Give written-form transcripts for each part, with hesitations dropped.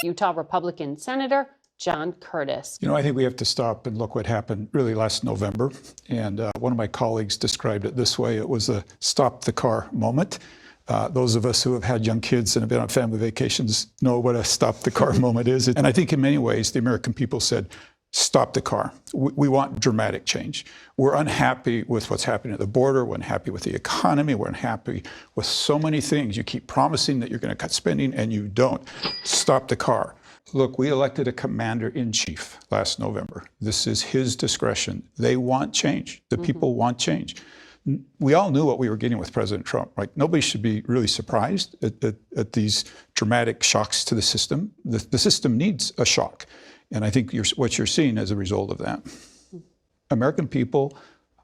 Utah Republican Senator John Curtis. You know, I think we have to stop and look what happened really last November. And one of my colleagues described it this way. It was a stop the car moment. Those of us who have had young kids and have been on family vacations know what a stop the car moment is. And I think in many ways, the American people said, stop the car. We want dramatic change. We're unhappy with what's happening at the border. We're unhappy with the economy. We're unhappy with so many things. You keep promising that you're going to cut spending and you don't. Stop the car. Look, we elected a commander-in-chief last November. This is his discretion. They want change. The people want change. We all knew what we were getting with President Trump, right? Nobody should be really surprised at these dramatic shocks to the system. The system needs a shock. And I think what you're seeing as a result of that. American people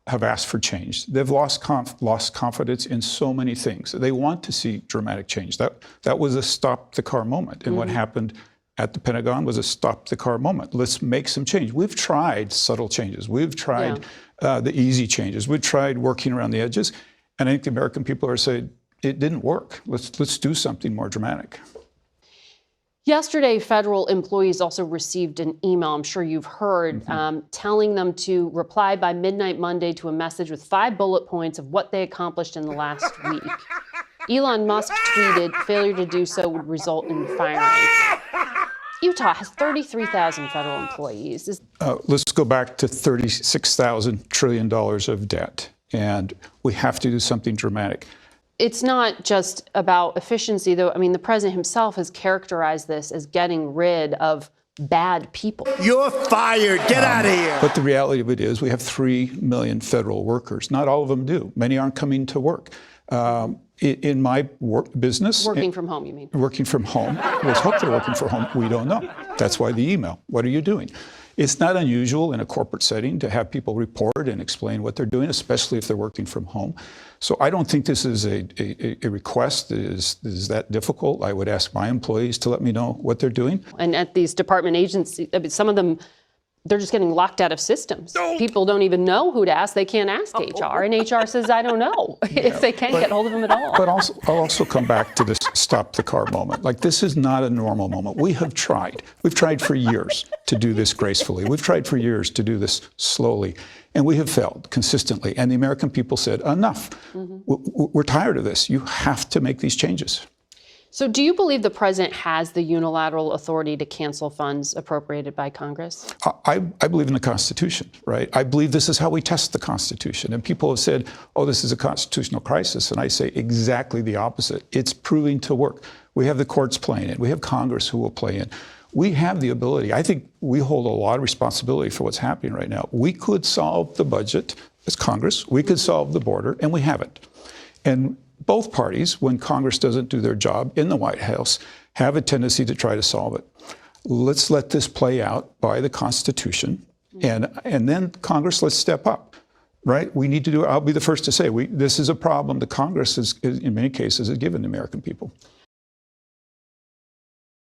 have asked for change. They've lost confidence in so many things. They want to see dramatic change. That was a stop the car moment. And what happened at the Pentagon was a stop the car moment. Let's make some change. We've tried subtle changes. We've tried the easy changes. We've tried working around the edges. And I think the American people are saying, it didn't work. Let's do something more dramatic. Yesterday, federal employees also received an email, I'm sure you've heard, telling them to reply by midnight Monday to a message with 5 bullet points of what they accomplished in the last week. Elon Musk tweeted, failure to do so would result in firing. Utah has 33,000 federal employees. Let's go back to $36,000 trillion of debt, and we have to do something dramatic. It's not just about efficiency, though. I mean, the president himself has characterized this as getting rid of bad people. You're fired. Get out of here. But the reality of it is we have 3 million federal workers. Not all of them do. Many aren't coming to work. In my business... Working from home, you mean? Working from home. Let's hope they're working from home. We don't know. That's why the email. What are you doing? It's not unusual in a corporate setting to have people report and explain what they're doing, especially if they're working from home. So I don't think this is a request that is that difficult. I would ask my employees to let me know what they're doing. And at these department agencies, I mean, some of them, they're just getting locked out of systems. People don't even know who to ask. They can't ask HR. And HR says, I don't know, if they can't get hold of them at all. But also, I'll also come back to this stop the car moment. Like, this is not a normal moment. We have tried. We've tried for years to do this gracefully. We've tried for years to do this slowly. And we have failed consistently. And the American people said, enough. We're tired of this. You have to make these changes. So do you believe the president has the unilateral authority to cancel funds appropriated by Congress? I believe in the Constitution, right? I believe this is how we test the Constitution. And people have said, oh, this is a constitutional crisis. And I say exactly the opposite. It's proving to work. We have the courts playing it. We have Congress who will play in. We have the ability. I think we hold a lot of responsibility for what's happening right now. We could solve the budget as Congress. We could solve the border, and we haven't. And both parties, when Congress doesn't do their job in the White House, have a tendency to try to solve it. Let's let this play out by the Constitution, and then Congress, let's step up, right? We need to do it. I'll be the first to say, this is a problem the Congress, in many cases, has given the American people.